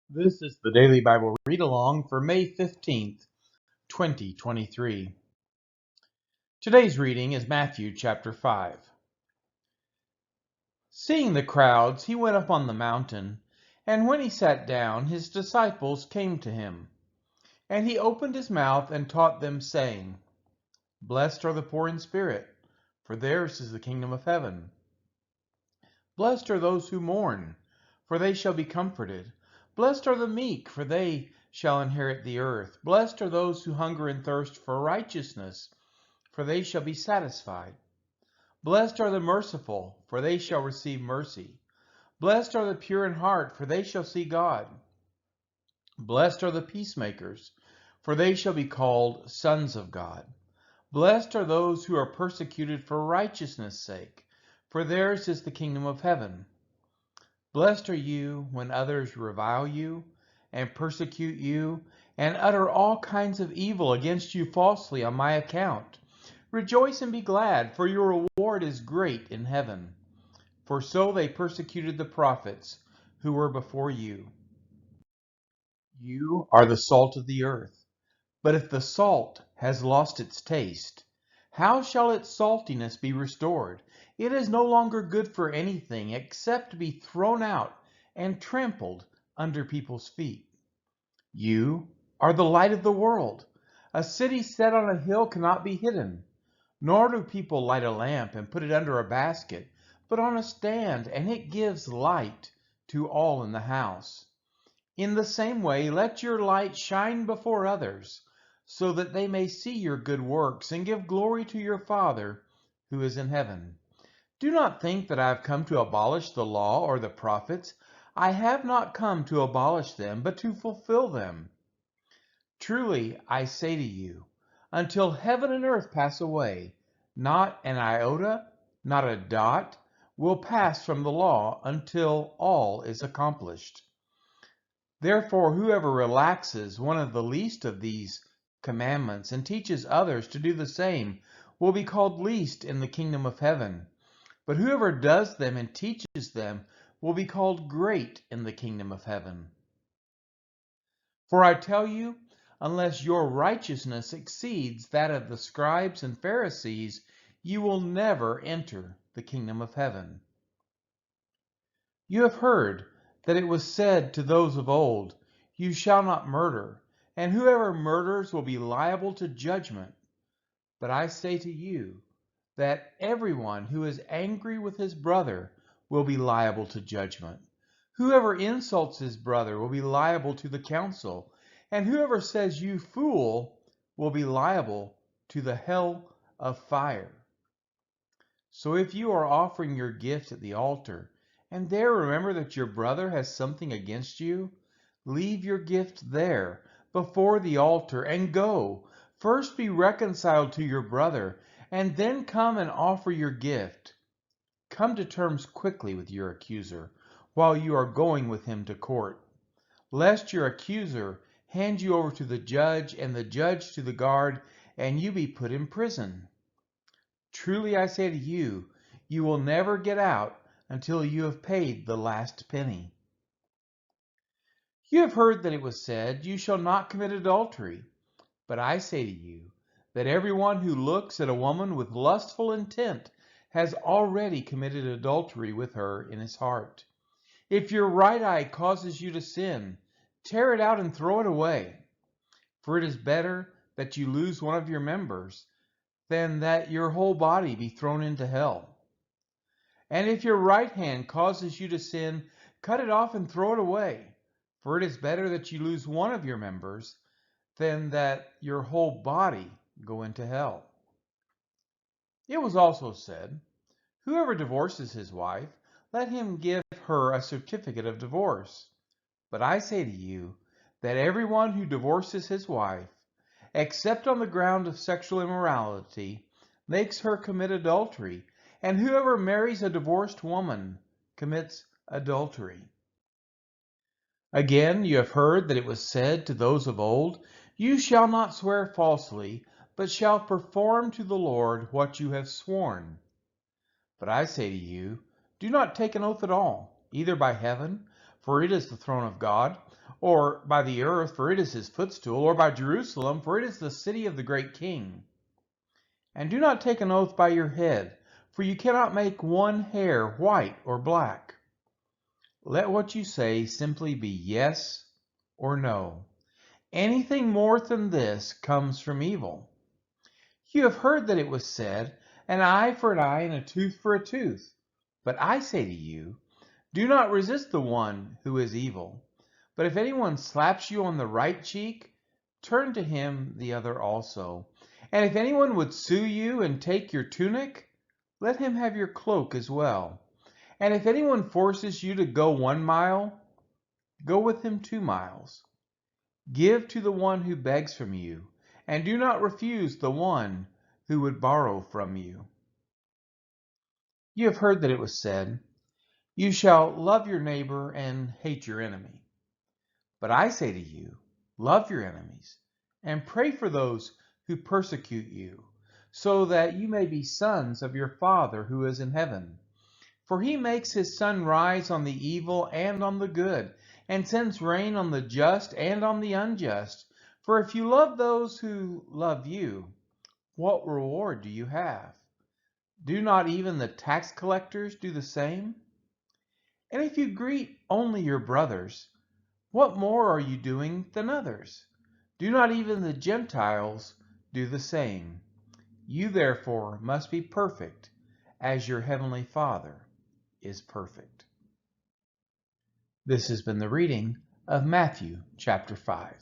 This is the Daily Bible Read Along for May 15th, 2023. Today's reading is Matthew chapter 5. Seeing the crowds, he went up on the mountain, and when he sat down, his disciples came to him. And he opened his mouth and taught them, saying, Blessed are the poor in spirit, for theirs is the kingdom of heaven. Blessed are those who mourn, for they shall be comforted. Blessed are the meek, for they shall inherit the earth. Blessed are those who hunger and thirst for righteousness, for they shall be satisfied. Blessed are the merciful, for they shall receive mercy. Blessed are the pure in heart, for they shall see God. Blessed are the peacemakers, for they shall be called sons of God. Blessed are those who are persecuted for righteousness' sake, for theirs is the kingdom of heaven. Blessed are you when others revile you and persecute you and utter all kinds of evil against you falsely on my account. Rejoice and be glad, for your reward is great in heaven. For so they persecuted the prophets who were before you. You are the salt of the earth. But if the salt has lost its taste, how shall its saltiness be restored? It is no longer good for anything except to be thrown out and trampled under people's feet. You are the light of the world. A city set on a hill cannot be hidden. Nor do people light a lamp and put it under a basket, but on a stand, and it gives light to all in the house. In the same way, let your light shine before others, so that they may see your good works and give glory to your Father who is in heaven. Do not think that I have come to abolish the law or the prophets. I have not come to abolish them, but to fulfill them. Truly, I say to you, until heaven and earth pass away, not an iota, not a dot, will pass from the law until all is accomplished. Therefore, whoever relaxes one of the least of these commandments and teaches others to do the same will be called least in the kingdom of heaven. But whoever does them and teaches them will be called great in the kingdom of heaven. For I tell you, unless your righteousness exceeds that of the scribes and Pharisees, you will never enter the kingdom of heaven. You have heard that it was said to those of old, You shall not murder, and whoever murders will be liable to judgment. But I say to you that everyone who is angry with his brother will be liable to judgment. Whoever insults his brother will be liable to the council, and whoever says you fool will be liable to the hell of fire. So if you are offering your gift at the altar, and there remember that your brother has something against you, leave your gift there before the altar and go. First be reconciled to your brother, and then come and offer your gift. Come to terms quickly with your accuser while you are going with him to court, lest your accuser hand you over to the judge and the judge to the guard, and you be put in prison. Truly I say to you, you will never get out until you have paid the last penny. You have heard that it was said, You shall not commit adultery. But I say to you that everyone who looks at a woman with lustful intent has already committed adultery with her in his heart. If your right eye causes you to sin, tear it out and throw it away. For it is better that you lose one of your members than that your whole body be thrown into hell. And if your right hand causes you to sin, cut it off and throw it away. For it is better that you lose one of your members than that your whole body go into hell. It was also said, Whoever divorces his wife, let him give her a certificate of divorce. But I say to you that everyone who divorces his wife, except on the ground of sexual immorality, makes her commit adultery, and whoever marries a divorced woman commits adultery. Again, you have heard that it was said to those of old, You shall not swear falsely, but shall perform to the Lord what you have sworn. But I say to you, do not take an oath at all, either by heaven, for it is the throne of God, or by the earth, for it is his footstool, or by Jerusalem, for it is the city of the great king. And do not take an oath by your head, for you cannot make one hair white or black. Let what you say simply be yes or no. Anything more than this comes from evil. You have heard that it was said, an eye for an eye and a tooth for a tooth. But I say to you, do not resist the one who is evil. But if anyone slaps you on the right cheek, turn to him the other also. And if anyone would sue you and take your tunic, let him have your cloak as well. And if anyone forces you to go 1 mile, go with him 2 miles. Give to the one who begs from you, and do not refuse the one who would borrow from you. You have heard that it was said, you shall love your neighbor and hate your enemy. But I say to you, love your enemies, and pray for those who persecute you, so that you may be sons of your Father who is in heaven. For he makes his sun rise on the evil and on the good, and sends rain on the just and on the unjust. For if you love those who love you, what reward do you have? Do not even the tax collectors do the same? And if you greet only your brothers, what more are you doing than others? Do not even the Gentiles do the same? You therefore must be perfect, as your heavenly Father is perfect. This has been the reading of Matthew chapter 5.